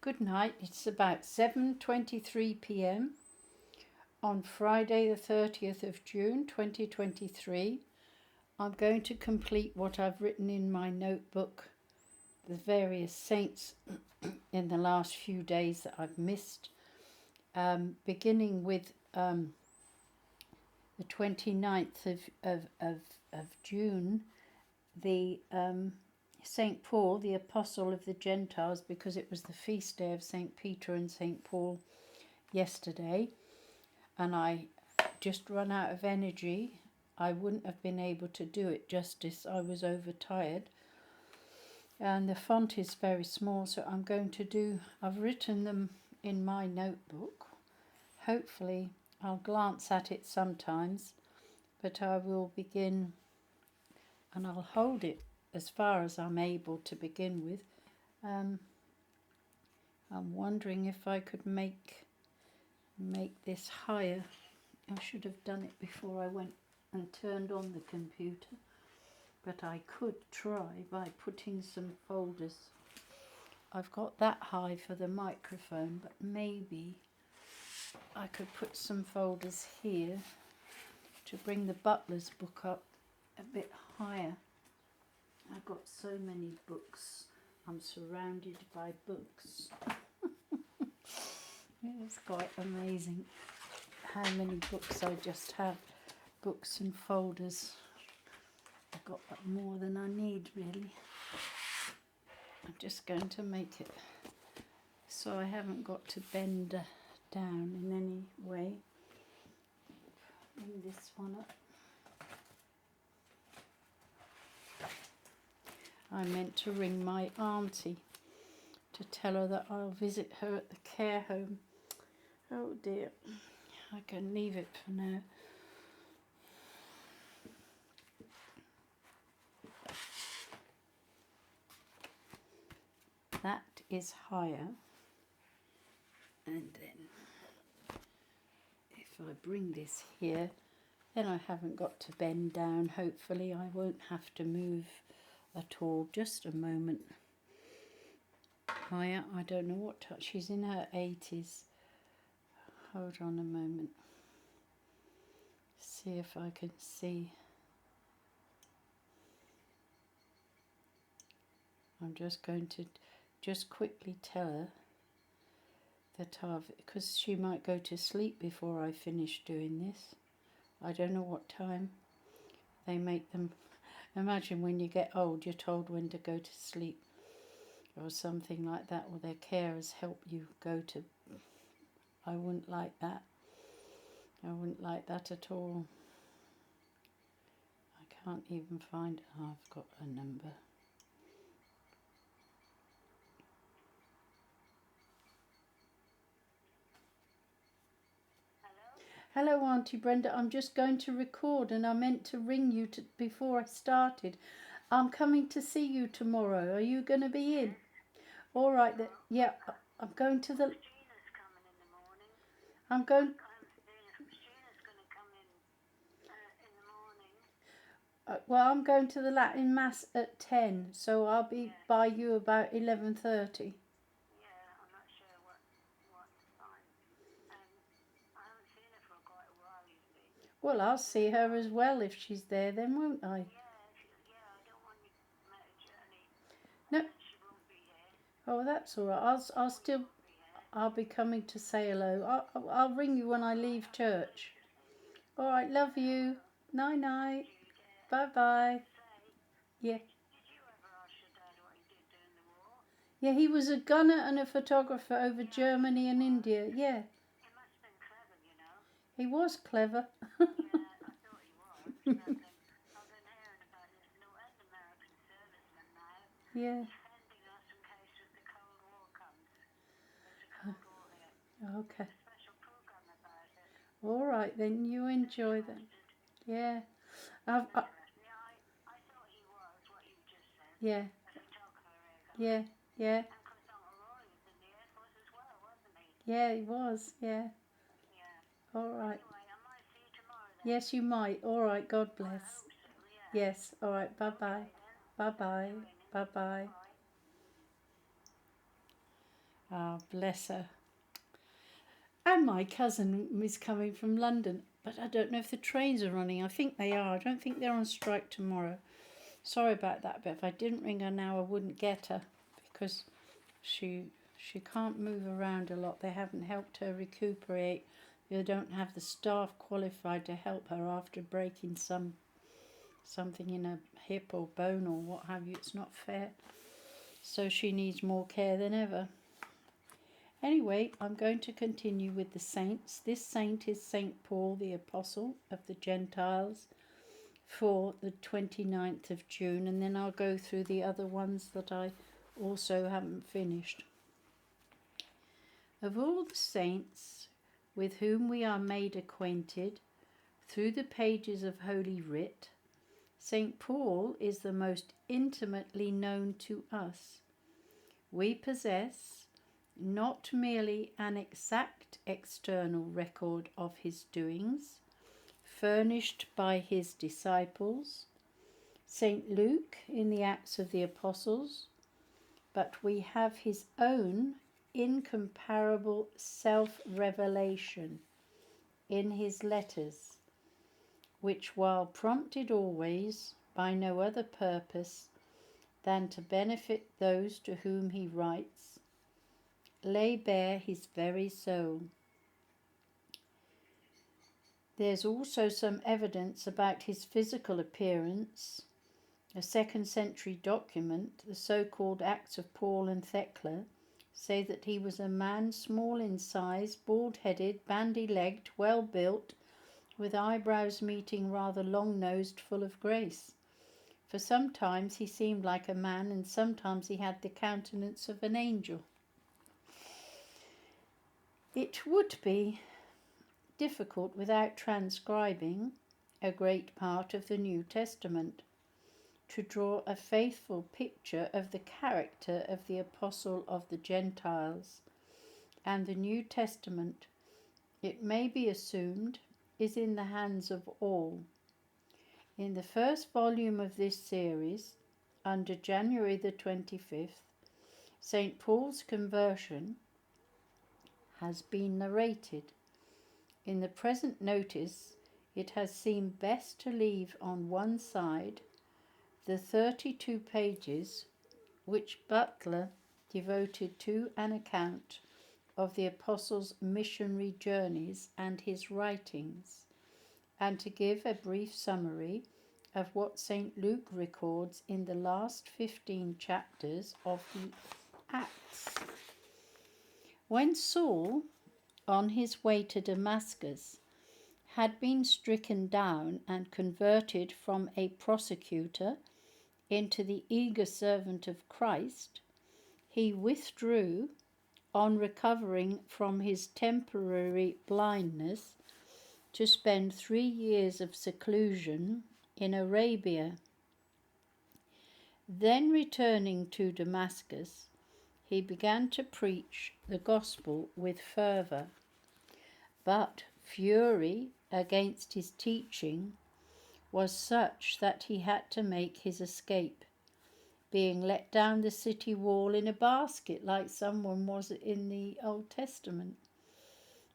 Good night. It's about 7:23 p.m. on Friday the 30th of June 2023. I'm going to complete what I've written in my notebook, the various saints in the last few days that I've missed, beginning with the 29th of June, the St. Paul, the Apostle of the Gentiles, because it was the feast day of St. Peter and St. Paul yesterday, and I just run out of energy. I wouldn't have been able to do it justice. I was overtired. And the font is very small, so I'm going to do, I've written them in my notebook. Hopefully, I'll glance at it sometimes, but I will begin, and I'll hold it as far as I'm able to begin with. I'm wondering if I could make this higher. I should have done it before I went and turned on the computer, but I could try by putting some folders. I've got that high for the microphone, but maybe I could put some folders here to bring the Butler'S book up a bit higher. I've got so many books. I'm surrounded by books. It's quite amazing how many books I just have. Books and folders. I've got more than I need, really. I'm just going to make it so I haven't got to bend down in any way. Bring this one up. I meant to ring my auntie to tell her that I'll visit her at the care home. Oh dear, I can leave it for now. That is higher, and then if I bring this here, then I haven't got to bend down. Hopefully I won't have to move at all. Just a moment. Maya, I don't know what touch. She's in her 80s. Hold on a moment. See if I can see. I'm just going to just quickly tell her that because she might go to sleep before I finish doing this. I don't know what time they make them. Imagine when you get old, you're told when to go to sleep or something like that, or their carers help you go to. I wouldn't like that. I wouldn't like that at all. I can't even find. Oh, I've got a number. Hello, Auntie Brenda. I'm just going to record, and I meant to ring you before I started. I'm coming to see you tomorrow. Are you going to be in? All right. Yeah, I'm going to the. Gina's coming in the morning. I'm going. Gina's going to come in the morning. Well, I'm going to the Latin Mass at 10, so I'll be by you about 11:30. Yeah, I'm not sure what time. I haven't seen her for quite a while, you see. Well, I'll see her as well if she's there then, won't I? Yeah, I don't want you to make a journey. No. She won't be here. Oh, that's all right. I'll still. I'll be coming to say hello. I'll ring you when I leave church. All right, love you. Night night. Bye bye. Yeah. Did you ever ask your dad what he did during the war? Yeah, he was a gunner and a photographer over Germany and India. Yeah. He must have been clever, you know. He was clever. Yeah, I thought he was. I've been hearing about this new American serviceman now. Yeah. Defending us in case the Cold War comes. There's a Cold War here. Okay. A special program about it. All right, then you enjoy them. Yeah. I thought he was what you just said. Yeah. A photographer. Yeah. Yeah. And because Uncle Rory was in the Air Force as well, wasn't he? Yeah, he was. Yeah. Yeah. All right. Anyway, I might see you tomorrow then. Yes, you might. All right. God bless. I hope so, yeah. Yes. All right. Bye bye. Okay, Bye bye. Bye bye. Ah, bless her. And my cousin is coming from London, but I don't know if the trains are running. I think they are. I don't think they're on strike tomorrow. Sorry about that, but if I didn't ring her now, I wouldn't get her because she can't move around a lot. They haven't helped her recuperate. They don't have the staff qualified to help her after breaking something in her hip or bone or what have you. It's not fair. So she needs more care than ever. Anyway, I'm going to continue with the saints. This saint is St. Paul, the Apostle of the Gentiles, for the 29th of June, and then I'll go through the other ones that I also haven't finished. Of all the saints with whom we are made acquainted through the pages of Holy Writ, St. Paul is the most intimately known to us. We possess not merely an exact external record of his doings, furnished by his disciples, St. Luke in the Acts of the Apostles, but we have his own incomparable self-revelation in his letters, which, while prompted always by no other purpose than to benefit those to whom he writes, lay bare his very soul. There's also some evidence about his physical appearance. A 2nd century document, the so-called Acts of Paul and Thecla, say that he was a man small in size, bald-headed, bandy-legged, well-built, with eyebrows meeting, rather long-nosed, full of grace. For sometimes he seemed like a man, and sometimes he had the countenance of an angel. It would be difficult without transcribing a great part of the New Testament to draw a faithful picture of the character of the Apostle of the Gentiles, and the New Testament, it may be assumed, is in the hands of all. In the first volume of this series, under January the 25th, St. Paul's conversion has been narrated. In the present notice, it has seemed best to leave on one side the 32 pages which Butler devoted to an account of the Apostle's missionary journeys and his writings, and to give a brief summary of what St. Luke records in the last 15 chapters of the Acts. When Saul, on his way to Damascus, had been stricken down and converted from a prosecutor into the eager servant of Christ, he withdrew, on recovering from his temporary blindness, to spend 3 years of seclusion in Arabia. Then returning to Damascus, he began to preach the gospel with fervour, but fury against his teaching was such that he had to make his escape, being let down the city wall in a basket like someone was in the Old Testament.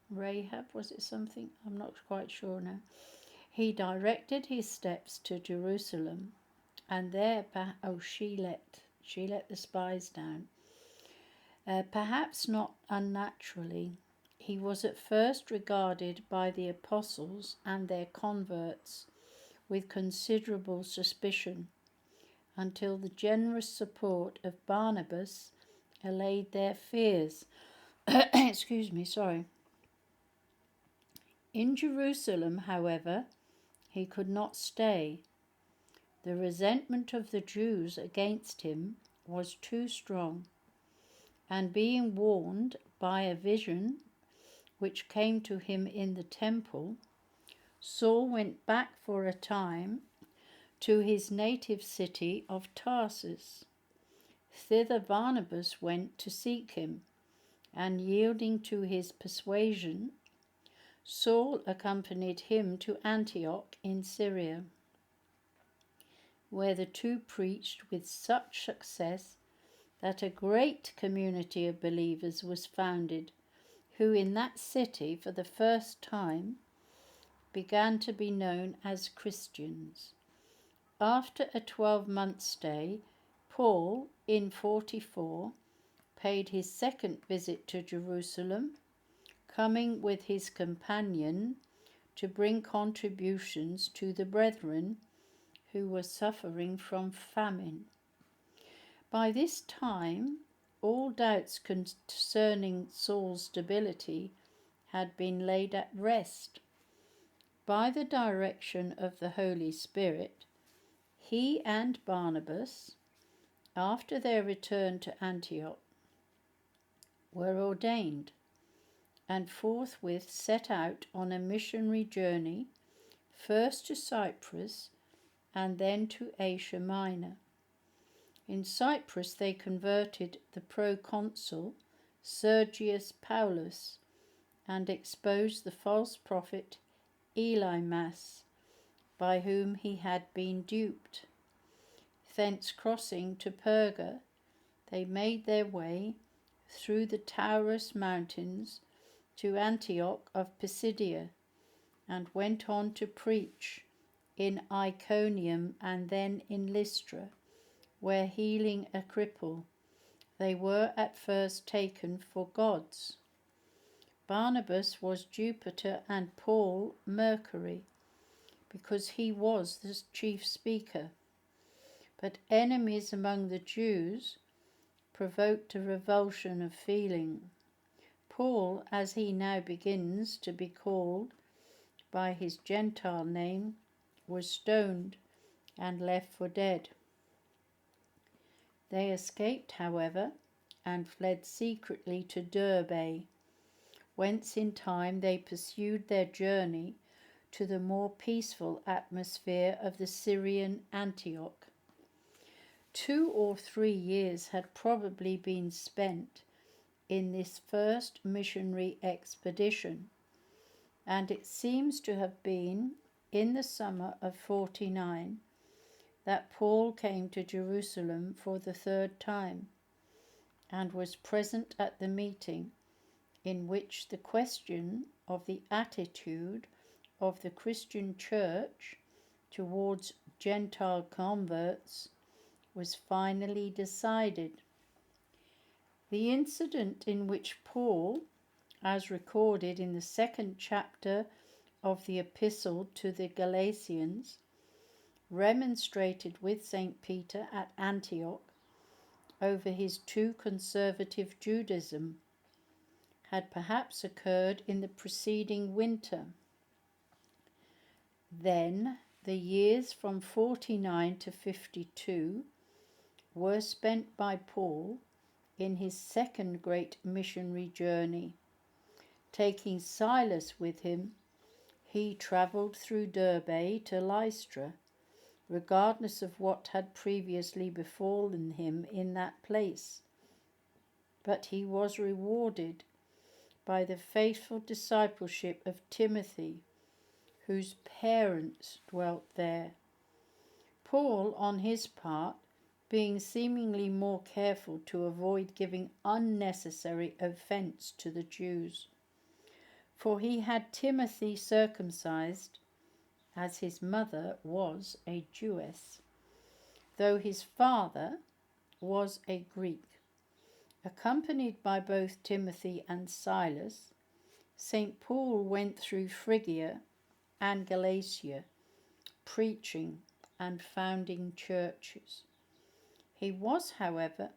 Rahab, was it something? I'm not quite sure now. He directed his steps to Jerusalem, and there, she let the spies down. Perhaps not unnaturally, he was at first regarded by the apostles and their converts with considerable suspicion, until the generous support of Barnabas allayed their fears. In Jerusalem, however, he could not stay. The resentment of the Jews against him was too strong, and being warned by a vision which came to him in the temple, Saul went back for a time to his native city of Tarsus. Thither Barnabas went to seek him, and yielding to his persuasion, Saul accompanied him to Antioch in Syria, where the two preached with such success that a great community of believers was founded, who in that city for the first time began to be known as Christians. After a 12-month stay, Paul, in 44, paid his second visit to Jerusalem, coming with his companion to bring contributions to the brethren who were suffering from famine. By this time, all doubts concerning Saul's stability had been laid at rest. By the direction of the Holy Spirit, he and Barnabas, after their return to Antioch, were ordained and forthwith set out on a missionary journey, first to Cyprus and then to Asia Minor. In Cyprus they converted the proconsul Sergius Paulus and exposed the false prophet Elymas, by whom he had been duped. Thence crossing to Perga, they made their way through the Taurus mountains to Antioch of Pisidia, and went on to preach in Iconium and then in Lystra, where healing a cripple, they were at first taken for gods. Barnabas was Jupiter and Paul Mercury, because he was the chief speaker. But enemies among the Jews provoked a revulsion of feeling. Paul, as he now begins to be called by his Gentile name, was stoned and left for dead. They escaped, however, and fled secretly to Derbe, whence in time they pursued their journey to the more peaceful atmosphere of the Syrian Antioch. 2 or 3 years had probably been spent in this first missionary expedition, and it seems to have been in the summer of 49 that Paul came to Jerusalem for the 3rd time, and was present at the meeting in which the question of the attitude of the Christian church towards Gentile converts was finally decided. The incident in which Paul, as recorded in the 2nd chapter of the Epistle to the Galatians, remonstrated with St. Peter at Antioch over his too conservative Judaism, had perhaps occurred in the preceding winter. Then the years from 49 to 52 were spent by Paul in his second great missionary journey. Taking Silas with him, he travelled through Derbe to Lystra, regardless of what had previously befallen him in that place. But he was rewarded by the faithful discipleship of Timothy, whose parents dwelt there. Paul, on his part, being seemingly more careful to avoid giving unnecessary offence to the Jews, for he had Timothy circumcised, as his mother was a Jewess, though his father was a Greek. Accompanied by both Timothy and Silas, St. Paul went through Phrygia and Galatia, preaching and founding churches. He was, however,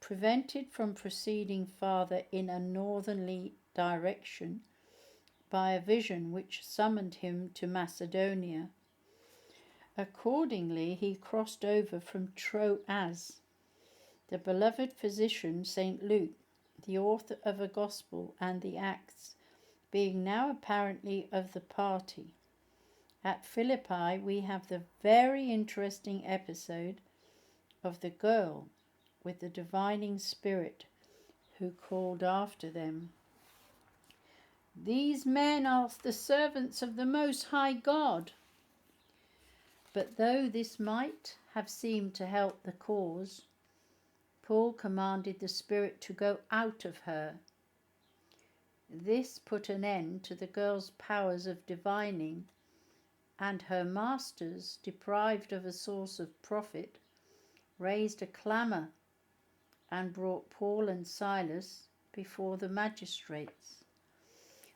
prevented from proceeding farther in a northerly direction by a vision which summoned him to Macedonia. Accordingly, he crossed over from Troas. The beloved physician, St. Luke, the author of a Gospel and the Acts, being now apparently of the party. At Philippi we have the very interesting episode of the girl with the divining spirit who called after them, "These men are the servants of the Most High God." But though this might have seemed to help the cause, Paul commanded the spirit to go out of her. This put an end to the girl's powers of divining, and her masters, deprived of a source of profit, raised a clamour and brought Paul and Silas before the magistrates.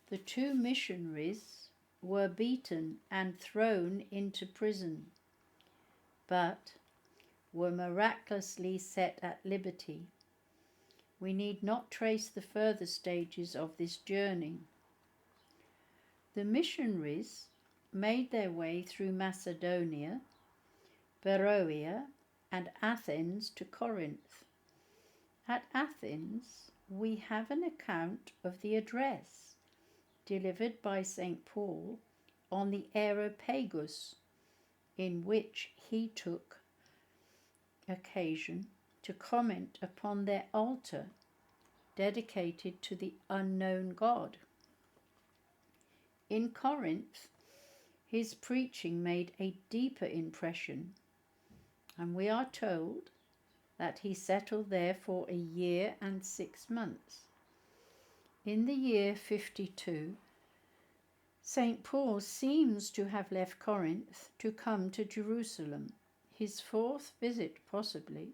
The two missionaries were beaten and thrown into prison, but were miraculously set at liberty. We need not trace the further stages of this journey. The missionaries made their way through Macedonia, Beroea, and Athens to Corinth. At Athens, we have an account of the address delivered by St. Paul on the Areopagus, in which he took occasion to comment upon their altar dedicated to the unknown God. In Corinth, his preaching made a deeper impression, and we are told that he settled there for a year and 6 months. In the year 52, St. Paul seems to have left Corinth to come to Jerusalem, his 4th visit possibly,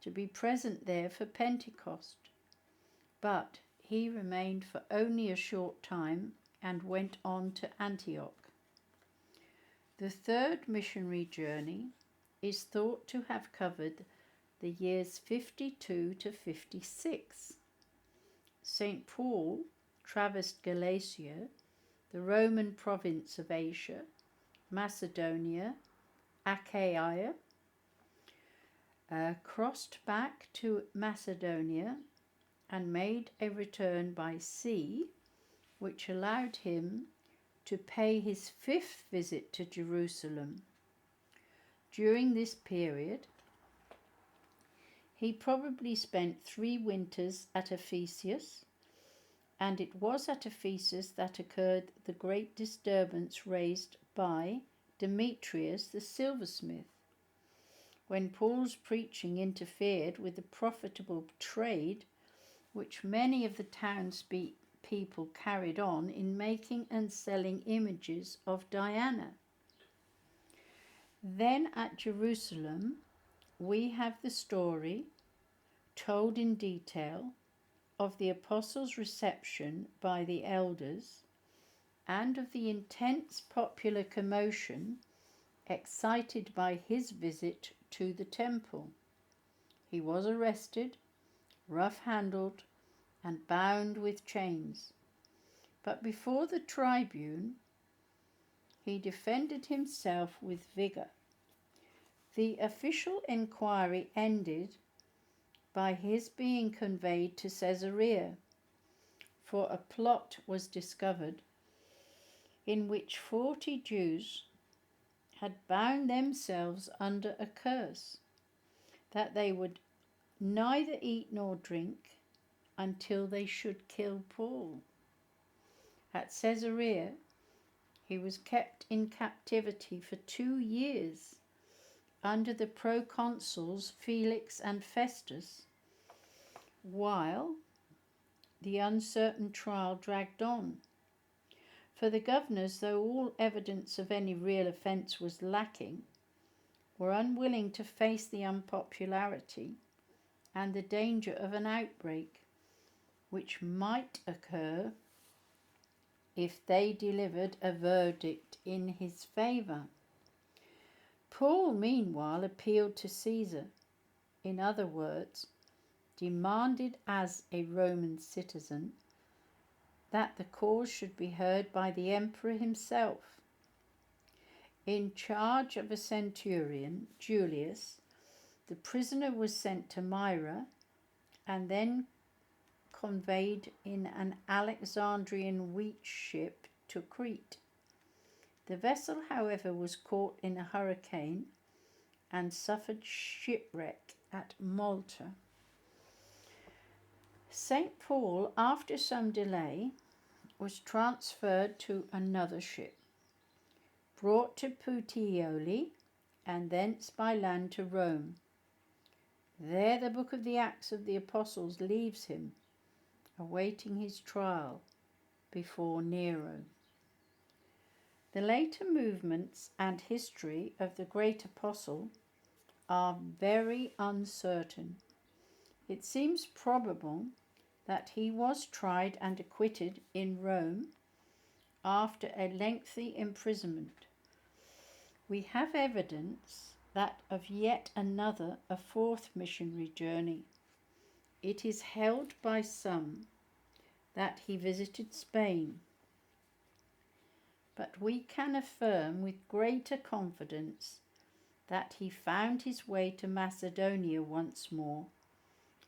to be present there for Pentecost. But he remained for only a short time and went on to Antioch. The 3rd missionary journey is thought to have covered the years 52 to 56. St. Paul traversed Galatia, the Roman province of Asia, Macedonia, Achaia, crossed back to Macedonia and made a return by sea, which allowed him to pay his 5th visit to Jerusalem. During this period, he probably spent 3 winters at Ephesus, and it was at Ephesus that occurred the great disturbance raised by Demetrius the silversmith, when Paul's preaching interfered with the profitable trade which many of the townspeople carried on in making and selling images of Diana. Then at Jerusalem, we have the story, told in detail, of the apostles' reception by the elders and of the intense popular commotion excited by his visit to the temple. He was arrested, rough-handled, and bound with chains. But before the tribune, he defended himself with vigor. The official inquiry ended by his being conveyed to Caesarea, for a plot was discovered in which 40 Jews had bound themselves under a curse that they would neither eat nor drink until they should kill Paul. At Caesarea, he was kept in captivity for 2 years under the proconsuls Felix and Festus, while the uncertain trial dragged on. For the governors, though all evidence of any real offence was lacking, were unwilling to face the unpopularity and the danger of an outbreak which might occur if they delivered a verdict in his favour. Paul, meanwhile, appealed to Caesar, in other words, demanded as a Roman citizen that the cause should be heard by the emperor himself. In charge of a centurion, Julius, the prisoner was sent to Myra and then conveyed in an Alexandrian wheat ship to Crete. The vessel, however, was caught in a hurricane and suffered shipwreck at Malta. St. Paul, after some delay, was transferred to another ship, brought to Puteoli, and thence by land to Rome, There the book of the Acts of the Apostles leaves him, awaiting his trial before Nero. The later movements and history of the great apostle are very uncertain. It seems probable that he was tried and acquitted in Rome after a lengthy imprisonment. We have evidence that of yet another, a fourth missionary journey. It is held by some that he visited Spain, but we can affirm with greater confidence that he found his way to Macedonia once more,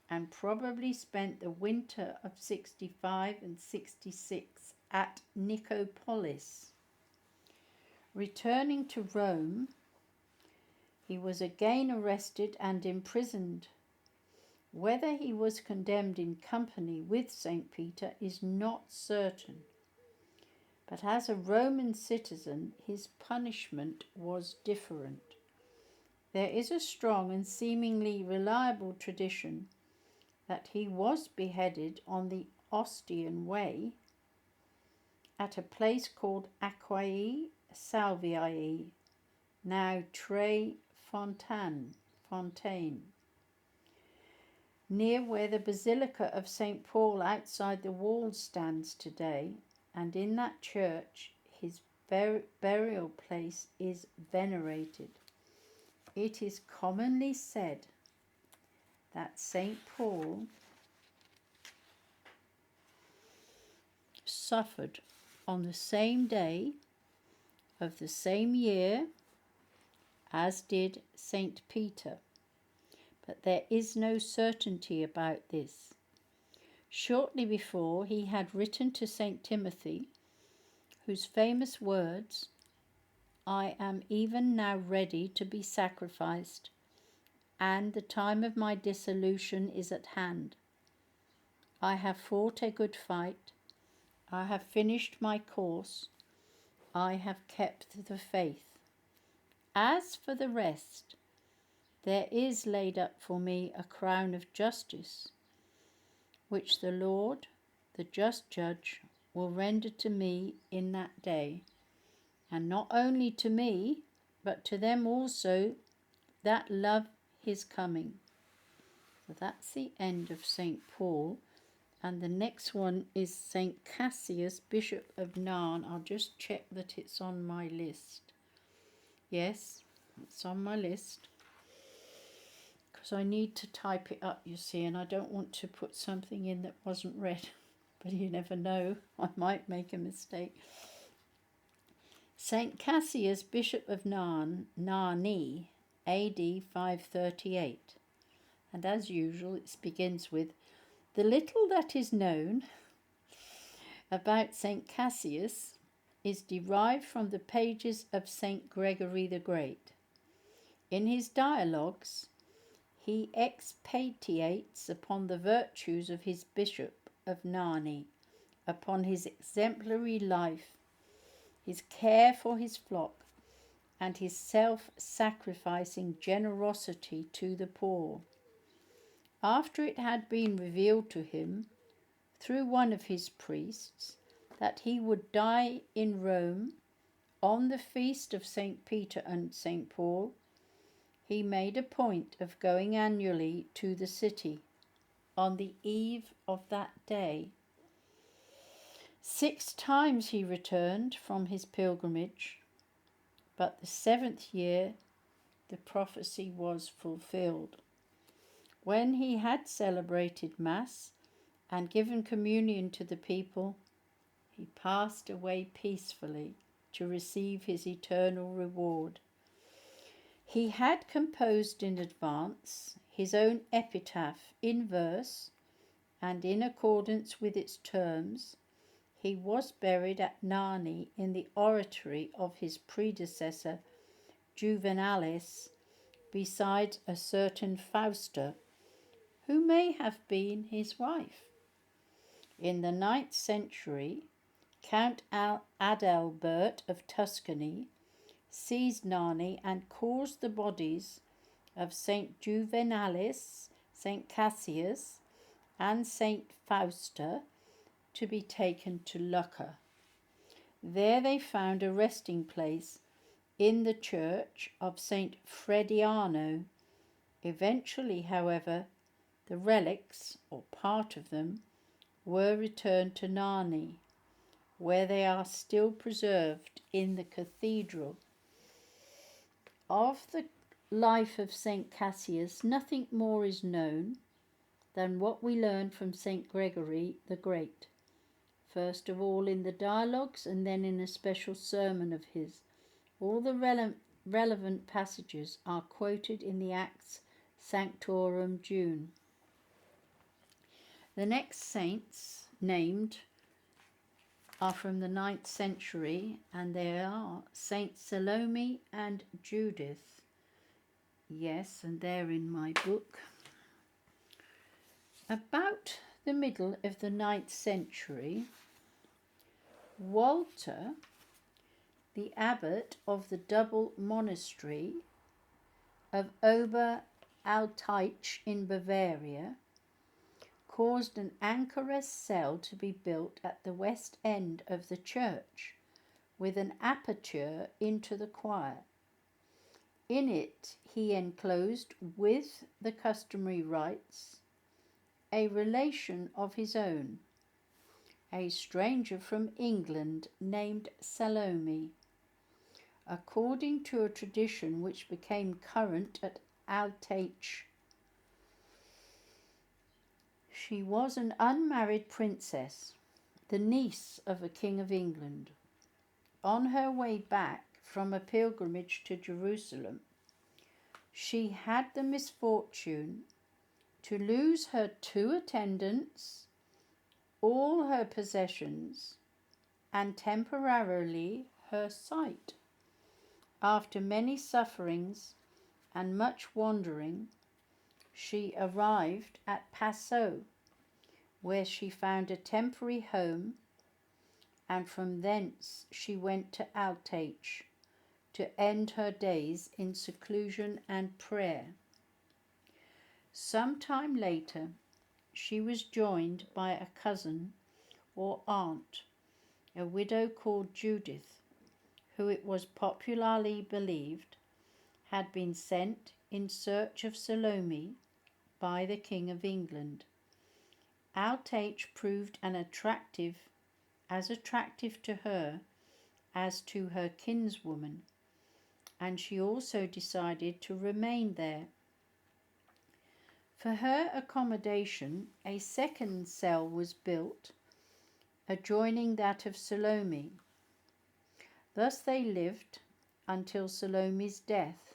and probably spent the winter of 65 and 66 at Nicopolis. Returning to Rome, he was again arrested and imprisoned. Whether he was condemned in company with St. Peter is not certain, but as a Roman citizen, his punishment was different. There is a strong and seemingly reliable tradition that he was beheaded on the Ostian Way at a place called Aquae Salviae, now Tre Fontaine, near where the Basilica of St. Paul outside the walls stands today, and in that church his burial place is venerated. It is commonly said that St. Paul suffered on the same day of the same year as did St. Peter, but there is no certainty about this. Shortly before, he had written to St. Timothy, whose famous words, "I am even now ready to be sacrificed, and the time of my dissolution is at hand. I have fought a good fight. I have finished my course. I have kept the faith. As for the rest, there is laid up for me a crown of justice, which the Lord, the just judge, will render to me in that day, and not only to me, but to them also that love his coming." So that's the end of St. Paul. And the next one is St. CASSIUS, Bishop of Narn. I'll just check that it's on my list. Yes, it's on my list, because I need to type it up, you see, and I don't want to put something in that wasn't read. But you never know, I might make a mistake. St. CASSIUS, Bishop of NARNI, AD 538. And as usual, it begins with, "The little that is known about St. Cassius is derived from the pages of St. Gregory the Great. In his dialogues, he expatiates upon the virtues of his Bishop of Narni, upon his exemplary life, his care for his flock, and his self-sacrificing generosity to the poor. After it had been revealed to him, through one of his priests, that he would die in Rome on the feast of St. Peter and St. Paul, he made a point of going annually to the city on the eve of that day. 6 times he returned from his pilgrimage, but the 7th year the prophecy was fulfilled. When he had celebrated Mass and given communion to the people, he passed away peacefully to receive his eternal reward. He had composed in advance his own epitaph in verse, and in accordance with its terms, he was buried at Narni in the oratory of his predecessor Juvenalis, beside a certain Fausta, who may have been his wife. In the 9th century, Count Adalbert of Tuscany seized Narni and caused the bodies of St. Juvenalis, St. Cassius, and St. Fausta to be taken to Lucca. There they found a resting place in the church of St. Frediano. Eventually, however, the relics, or part of them, were returned to Narni, where they are still preserved in the cathedral. Of the life of St. Cassius, nothing more is known than what we learn from St. Gregory the Great, first of all in the dialogues and then in a special sermon of his. All the relevant passages are quoted in the Acts Sanctorum June. The next saints named are from the 9th century, and they are Saint Salome and Judith. Yes, and they're in my book. About the middle of the 9th century, Walter, the abbot of the double monastery of Ober-Alteich in Bavaria, caused an anchoress cell to be built at the west end of the church, with an aperture into the choir. In it he enclosed, with the customary rites, a relation of his own, a stranger from England named Salome. According to a tradition which became current at Alteich, she was an unmarried princess, the niece of a king of England. On her way back from a pilgrimage to Jerusalem, she had the misfortune to lose her 2 attendants, all her possessions, and temporarily her sight. After many sufferings and much wandering, she arrived at Passau, where she found a temporary home, and from thence she went to Alteich to end her days in seclusion and prayer. Some time later, she was joined by a cousin or aunt, a widow called Judith, who it was popularly believed had been sent in search of Salome by the King of England. Alteich proved as attractive to her as to her kinswoman, and she also decided to remain there. For her accommodation, a second cell was built, adjoining that of Salome. Thus they lived until Salome's death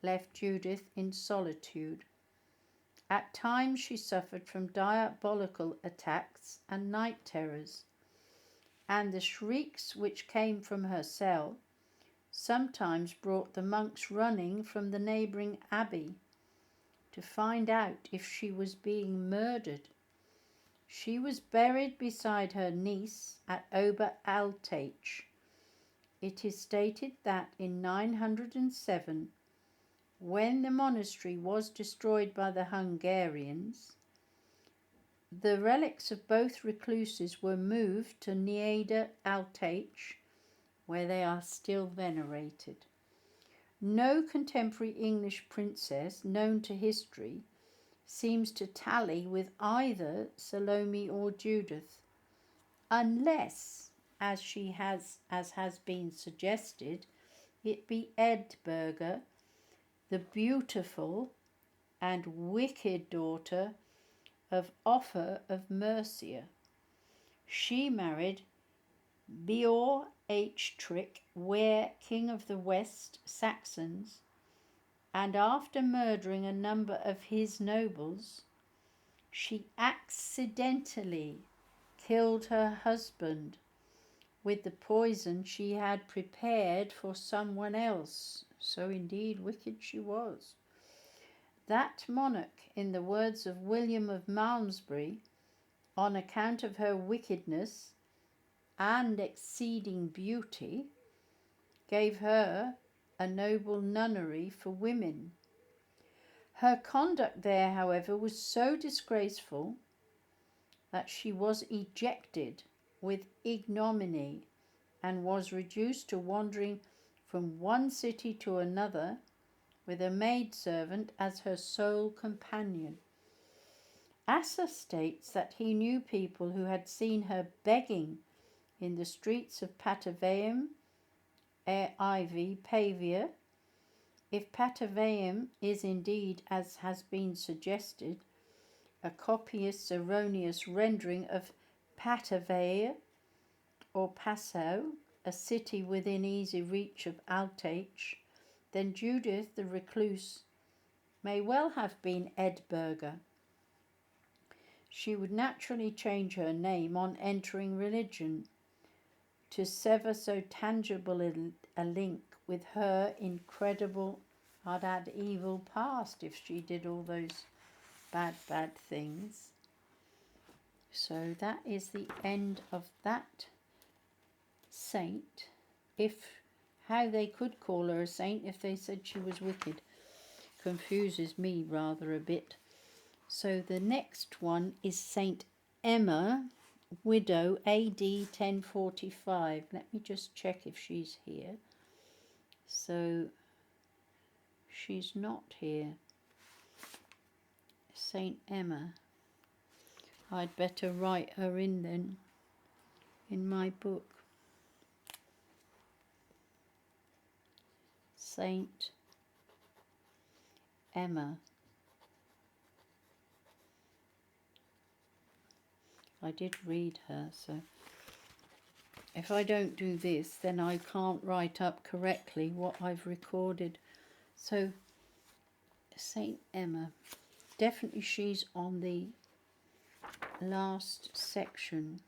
left Judith in solitude. At times she suffered from diabolical attacks and night terrors, and the shrieks which came from her cell sometimes brought the monks running from the neighbouring abbey to find out if she was being murdered. She was buried beside her niece at Ober-Alteich. It is stated that in 907, when the monastery was destroyed by the Hungarians, the relics of both recluses were moved to Nieder-Alteich, where they are still venerated. No contemporary English princess known to history seems to tally with either Salome or Judith, unless, as has been suggested, it be Edburga, the beautiful and wicked daughter of Offa of Mercia. She married Beorhtric, Ware, king of the West Saxons, and after murdering a number of his nobles, she accidentally killed her husband with the poison she had prepared for someone else. So indeed wicked she was. That monarch, in the words of William of Malmesbury, on account of her wickedness and exceeding beauty, gave her a noble nunnery for women, Her conduct there, however, was so disgraceful that she was ejected with ignominy and was reduced to wandering from one city to another with a maidservant as her sole companion. Asa states that he knew people who had seen her begging in the streets of Patavaim, Pavia. If Patavaim is indeed, as has been suggested, a copyist's erroneous rendering of Patavai or Passau, a city within easy reach of Altach, then Judith the recluse may well have been Edberga. She would naturally change her name on entering religion to sever so tangible a link with her incredible, I'd add evil past if she did all those bad things. So that is the end of that saint. How they could call her a saint if they said she was wicked confuses me rather a bit. So the next one is Saint Emma, widow, AD 1045. Let me just check if she's here. So she's not here. Saint Emma. I'd better write her in then, in my book. Saint Emma. I did read her, so if I don't do this, then I can't write up correctly what I've recorded. So, Saint Emma. Definitely she's on the last section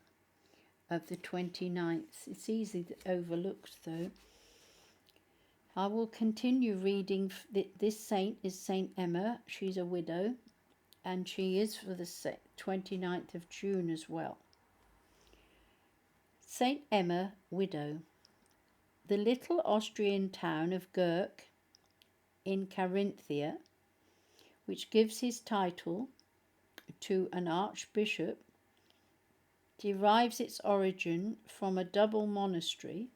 of the 29th. It's easily overlooked, though. I will continue reading. This saint is Saint Emma. She's a widow, and she is for the 29th of June as well. Saint Emma, widow. The little Austrian town of Gurk in Carinthia, which gives his title to an archbishop, derives its origin from a double monastery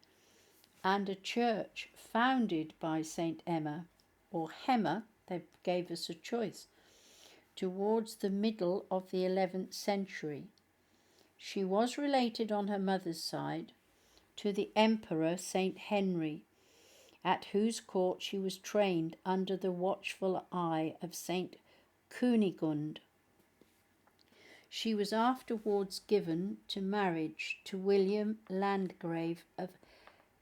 and a church founded by Saint Emma, or Hemma, they gave us a choice, towards the middle of the 11th century. She was related on her mother's side to the Emperor Saint Henry, at whose court she was trained under the watchful eye of Saint Kunigund. She was afterwards given to marriage to William Landgrave of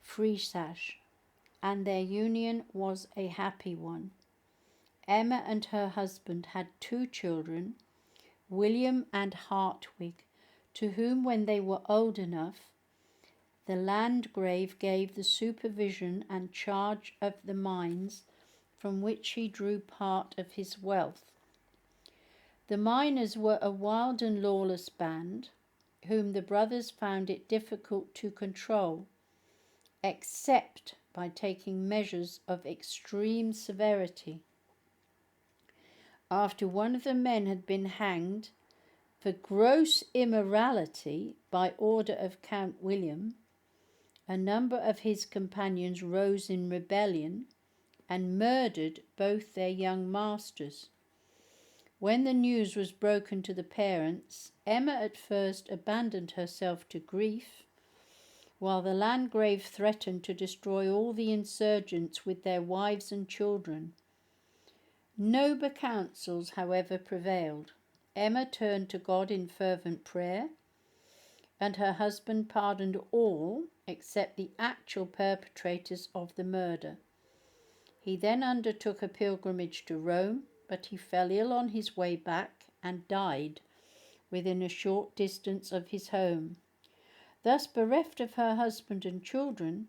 Friesach, and their union was a happy one. Emma and her husband had 2 children, William and Hartwig, to whom, when they were old enough, the Landgrave gave the supervision and charge of the mines from which he drew part of his wealth. The miners were a wild and lawless band, whom the brothers found it difficult to control, except by taking measures of extreme severity. After one of the men had been hanged for gross immorality by order of Count William, a number of his companions rose in rebellion and murdered both their young masters. When the news was broken to the parents, Emma at first abandoned herself to grief, while the Landgrave threatened to destroy all the insurgents with their wives and children. Noble counsels, however, prevailed. Emma turned to God in fervent prayer, and her husband pardoned all except the actual perpetrators of the murder. He then undertook a pilgrimage to Rome, but he fell ill on his way back and died within a short distance of his home. Thus, bereft of her husband and children,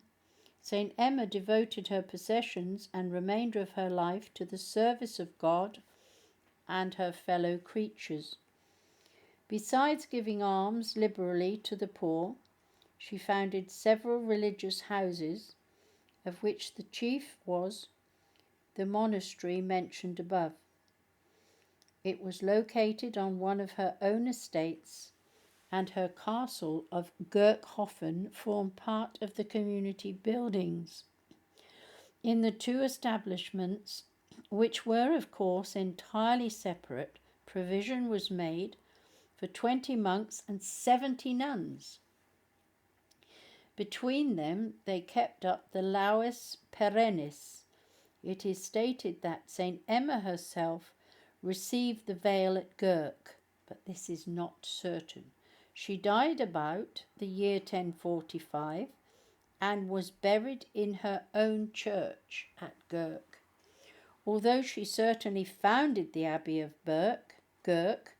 Saint Emma devoted her possessions and remainder of her life to the service of God and her fellow creatures. Besides giving alms liberally to the poor, she founded several religious houses, of which the chief was the monastery mentioned above. It was located on one of her own estates, and her castle of Gerkhofen formed part of the community buildings. In the two establishments, which were of course entirely separate, provision was made for 20 monks and 70 nuns. Between them they kept up the Laus Perennis. It is stated that St. Emma herself received the veil at Gurk, but this is not certain. She died about the year 1045 and was buried in her own church at Gurk. Although she certainly founded the Abbey of Gurk,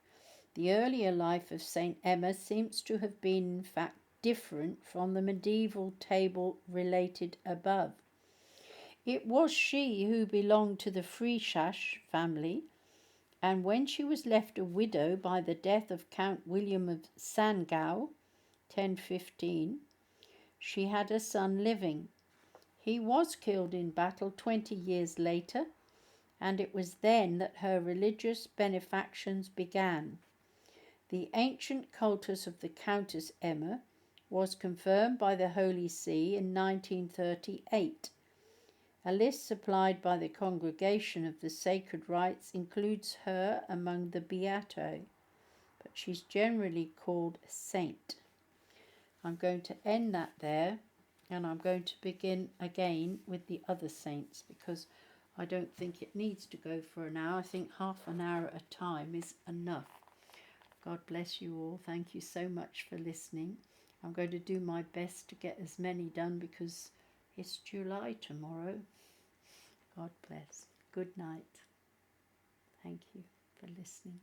the earlier life of St. Emma seems to have been in fact different from the medieval table related above. It was she who belonged to the Friesach family, and when she was left a widow by the death of Count William of Sangau, 1015, she had a son living. He was killed in battle 20 years later, and it was then that her religious benefactions began. The ancient cultus of the Countess Emma was confirmed by the Holy See in 1938. A list supplied by the Congregation of the Sacred Rites includes her among the Beatae, but she's generally called a saint. I'm going to end that there, and I'm going to begin again with the other saints, because I don't think it needs to go for an hour. I think half an hour at a time is enough. God bless you all. Thank you so much for listening. I'm going to do my best to get as many done because it's July tomorrow. God bless. Good night. Thank you for listening.